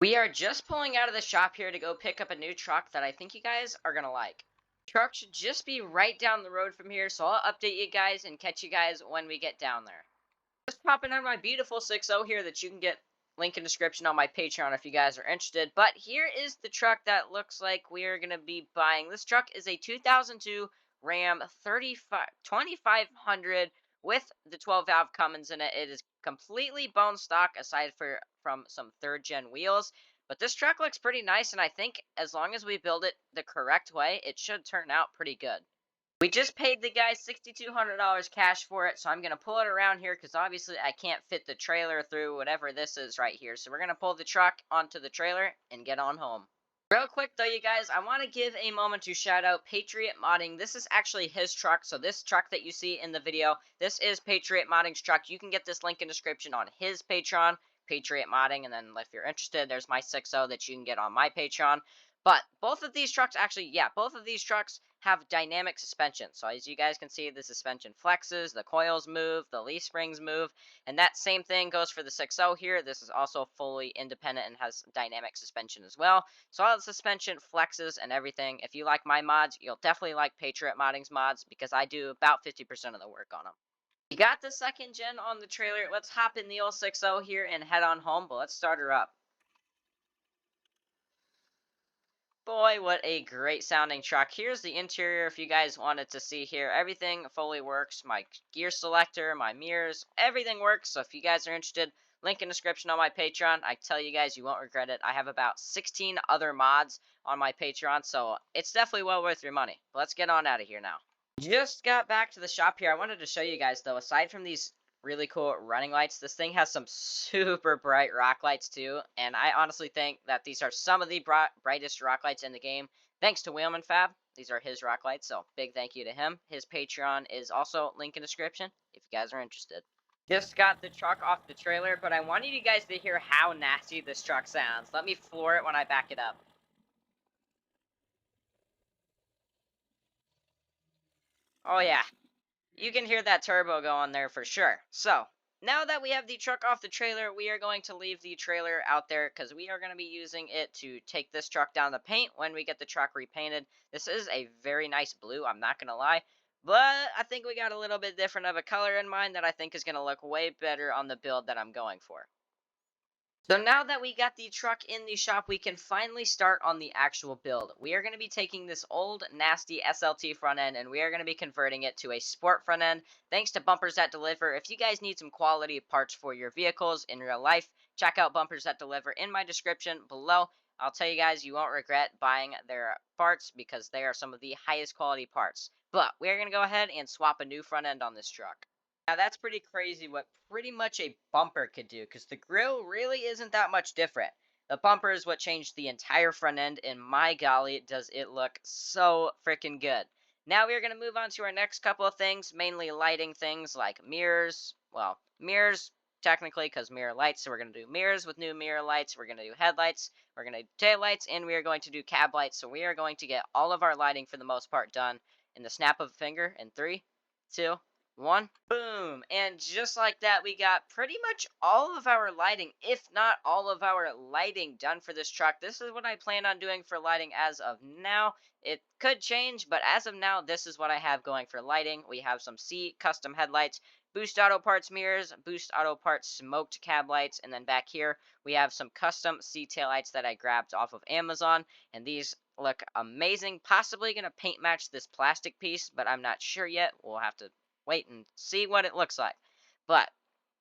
We are just pulling out of the shop here to go pick up a new truck that I think you guys are going to like. Truck should just be right down the road from here, so I'll update you guys and catch you guys when we get down there. Just popping on my beautiful 6.0 here that you can get link in description on my Patreon if you guys are interested. But here is the truck that looks like we are going to be buying. This truck is a 2002 Ram 2500 with the 12 valve Cummins in it. It is completely bone stock aside from some 3rd gen wheels. But this truck looks pretty nice, and I think as long as we build it the correct way, it should turn out pretty good. We just paid the guy $6,200 cash for it, so I'm going to pull it around here because obviously I can't fit the trailer through whatever this is right here. So we're going to pull the truck onto the trailer and get on home. Real quick though, you guys, I want to give a moment to shout out Patriot Modding. This is actually his truck, so this truck that you see in the video, this is Patriot Modding's truck. You can get this link in description on his Patreon, Patriot Modding, and then if you're interested, there's my 6.0 that you can get on my Patreon. But both of these trucks, actually, yeah, both of these trucks have dynamic suspension. So as you guys can see, the suspension flexes, the coils move, the leaf springs move, and that same thing goes for the 6.0 here. This is also fully independent and has dynamic suspension as well. So all the suspension flexes and everything. If you like my mods, you'll definitely like Patriot Modding's mods because I do about 50% of the work on them. You got the 2nd gen on the trailer. Let's hop in the old 6.0 here and head on home, but let's start her up. Boy, what a great sounding truck. Here's the interior if you guys wanted to see here. Everything fully works. My gear selector, my mirrors, everything works. So if you guys are interested, link in description on my Patreon. I tell you guys, you won't regret it. I have about 16 other mods on my Patreon, so it's definitely well worth your money. But let's get on out of here now. Just got back to the shop here. I wanted to show you guys, though, aside from these really cool running lights, this thing has some super bright rock lights too, and I honestly think that these are some of the brightest rock lights in the game, thanks to Wheelman Fab. These are his rock lights, so big thank you to him. His Patreon is also link in description if you guys are interested. Just got the truck off the trailer, but I wanted you guys to hear how nasty this truck sounds. Let me floor it when I back it up. Oh yeah, you can hear that turbo going there for sure. So, now that we have the truck off the trailer, we are going to leave the trailer out there because we are going to be using it to take this truck down to paint when we get the truck repainted. This is a very nice blue, I'm not going to lie. But I think we got a little bit different of a color in mind that I think is going to look way better on the build that I'm going for. So now that we got the truck in the shop, we can finally start on the actual build. We are going to be taking this old, nasty SLT front end, and we are going to be converting it to a sport front end, thanks to Bumpers That Deliver. If you guys need some quality parts for your vehicles in real life, check out Bumpers That Deliver in my description below. I'll tell you guys, you won't regret buying their parts because they are some of the highest quality parts. But we are going to go ahead and swap a new front end on this truck. Now that's pretty crazy what pretty much a bumper could do, because the grille really isn't that much different. The bumper is what changed the entire front end, and my golly, does it look so freaking good. Now we're going to move on to our next couple of things, mainly lighting things like mirrors. Well, mirrors, technically, because mirror lights, so we're going to do mirrors with new mirror lights. We're going to do headlights, we're going to do tail lights, and we are going to do cab lights. So we are going to get all of our lighting, for the most part, done in the snap of a finger in 3, 2, 1, boom, and just like that, we got pretty much all of our lighting, if not all of our lighting, done for this truck. This is what I plan on doing for lighting as of now. It could change, but as of now, this is what I have going for lighting. We have some C custom headlights, Boost Auto Parts mirrors, Boost Auto Parts smoked cab lights, and then back here, we have some custom C taillights that I grabbed off of Amazon, and these look amazing. Possibly going to paint match this plastic piece, but I'm not sure yet. We'll have to wait and see what it looks like. But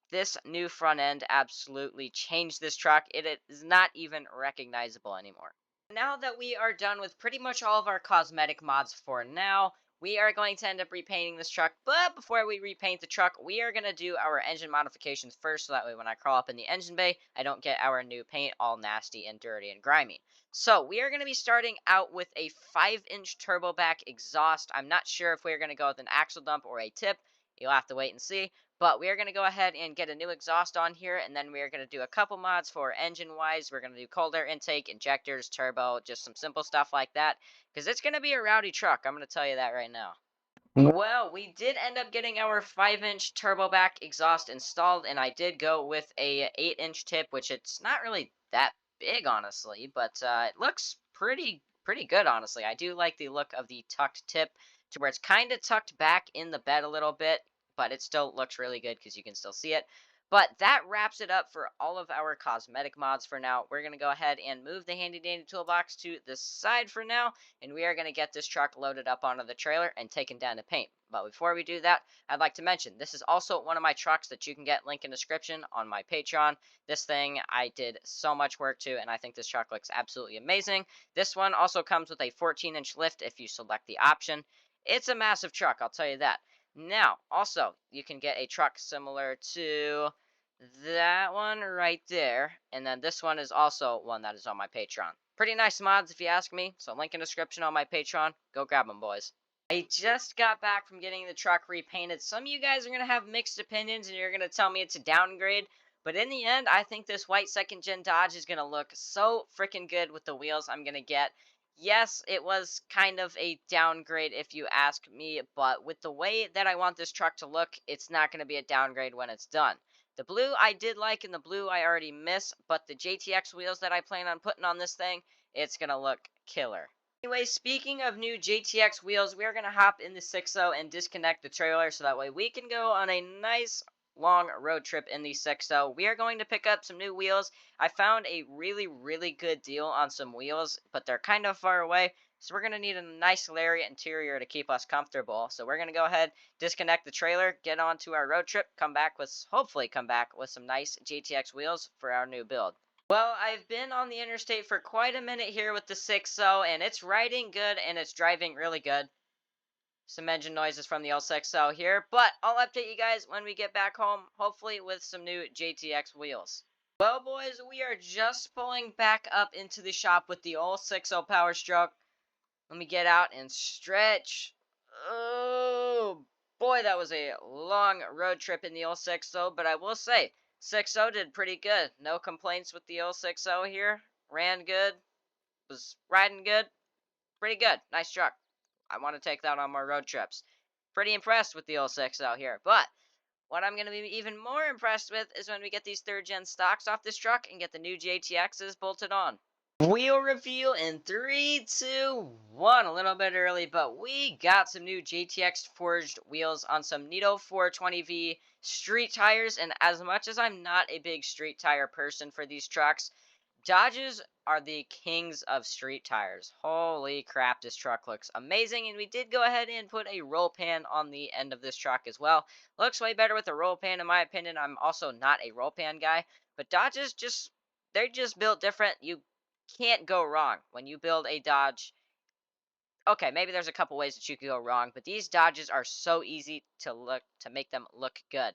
this new front end absolutely changed this truck. It is not even recognizable anymore. Now that we are done with pretty much all of our cosmetic mods for now, we are going to end up repainting this truck. But before we repaint the truck, we are going to do our engine modifications first, so that way when I crawl up in the engine bay, I don't get our new paint all nasty and dirty and grimy. So we are going to be starting out with a 5-inch turbo back exhaust. I'm not sure if we're going to go with an axle dump or a tip. You'll have to wait and see. But we are going to go ahead and get a new exhaust on here, and then we are going to do a couple mods for engine-wise. We're going to do cold air intake, injectors, turbo, just some simple stuff like that, because it's going to be a rowdy truck. I'm going to tell you that right now. Well, we did end up getting our 5-inch turbo back exhaust installed, and I did go with a 8-inch tip, which it's not really that big, honestly, but it looks pretty good, honestly. I do like the look of the tucked tip to where it's kind of tucked back in the bed a little bit, but it still looks really good because you can still see it. But that wraps it up for all of our cosmetic mods for now. We're going to go ahead and move the handy dandy toolbox to the side for now, and we are going to get this truck loaded up onto the trailer and taken down to paint. But before we do that, I'd like to mention this is also one of my trucks that you can get, link in description, on my Patreon. This thing I did so much work to, and I think this truck looks absolutely amazing. This one also comes with a 14-inch lift if you select the option. It's a massive truck, I'll tell you that. Now, also, you can get a truck similar to that one right there, and then this one is also one that is on my Patreon. Pretty nice mods if you ask me, so link in description on my Patreon. Go grab them, boys. I just got back from getting the truck repainted. Some of you guys are going to have mixed opinions and you're going to tell me it's a downgrade. But in the end, I think this white second gen Dodge is going to look so freaking good with the wheels I'm going to get. Yes, it was kind of a downgrade if you ask me, but with the way that I want this truck to look, it's not going to be a downgrade when it's done. The blue I did like, and the blue I already miss, but the JTX wheels that I plan on putting on this thing, it's going to look killer. Anyway, speaking of new JTX wheels, we are going to hop in the 6.0 and disconnect the trailer so that way we can go on a nice long road trip in the 6.0. We are going to pick up some new wheels. I found a really good deal on some wheels, but they're kind of far away, so we're going to need a nice Lariat interior to keep us comfortable. So we're going to go ahead, disconnect the trailer, get on to our road trip, hopefully come back with some nice JTX wheels for our new build. Well, I've been on the interstate for quite a minute here with the 6.0, and it's riding good, and it's driving really good. Some engine noises from the old 6.0 here, but I'll update you guys when we get back home, hopefully with some new JTX wheels. Well, boys, we are just pulling back up into the shop with the old 6.0 Power Stroke. Let me get out and stretch. Oh, boy, that was a long road trip in the old 6.0, but I will say, 6.0 did pretty good. No complaints with the old 6.0 here. Ran good. Was riding good. Pretty good. Nice truck. I want to take that on more road trips. Pretty impressed with the old 6.0 here. But what I'm going to be even more impressed with is when we get these third-gen stocks off this truck and get the new JTXs bolted on. Wheel reveal in 3, 2, 1. A little bit early, but we got some new JTX forged wheels on some Nito 420V street tires. And as much as I'm not a big street tire person for these trucks, Dodges are the kings of street tires. Holy crap, this truck looks amazing. And we did go ahead and put a roll pan on the end of this truck as well. Looks way better with a roll pan in my opinion. I'm also not a roll pan guy, but Dodges they're just built different. You can't go wrong when you build a Dodge. Okay, maybe there's a couple ways that you could go wrong, but these Dodges are so easy to make them look good.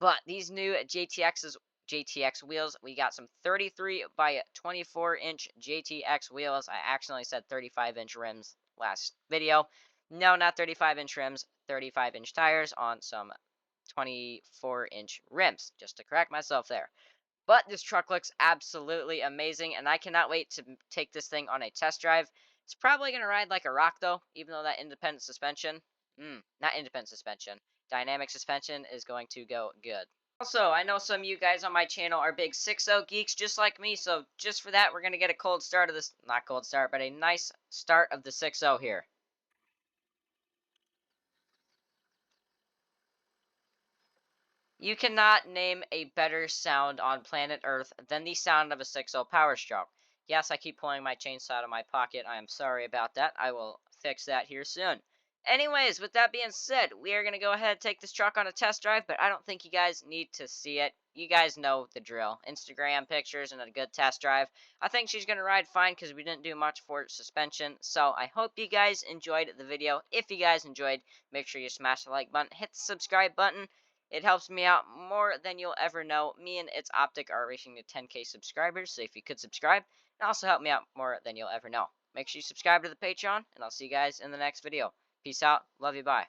But these new JTX wheels, we got some 33 by 24 inch JTX wheels. I accidentally said 35-inch rims last video. No, not 35-inch rims, 35-inch tires on some 24-inch rims. Just to correct myself there. But this truck looks absolutely amazing, and I cannot wait to take this thing on a test drive. It's probably going to ride like a rock, though, even though that independent suspension, not independent suspension, dynamic suspension is going to go good. Also, I know some of you guys on my channel are big 6.0 geeks just like me, so just for that, we're going to get a cold start of this, not cold start, but a nice start of the 6.0 here. You cannot name a better sound on planet Earth than the sound of a 6.0 Power Stroke. Yes, I keep pulling my chainsaw out of my pocket. I am sorry about that. I will fix that here soon. Anyways, with that being said, we are going to go ahead and take this truck on a test drive, but I don't think you guys need to see it. You guys know the drill. Instagram pictures and a good test drive. I think she's going to ride fine because we didn't do much for suspension. So I hope you guys enjoyed the video. If you guys enjoyed, make sure you smash the like button, hit the subscribe button. It helps me out more than you'll ever know. Me and It's Optic are reaching the 10K subscribers, so if you could subscribe, it also help me out more than you'll ever know. Make sure you subscribe to the Patreon, and I'll see you guys in the next video. Peace out. Love you. Bye.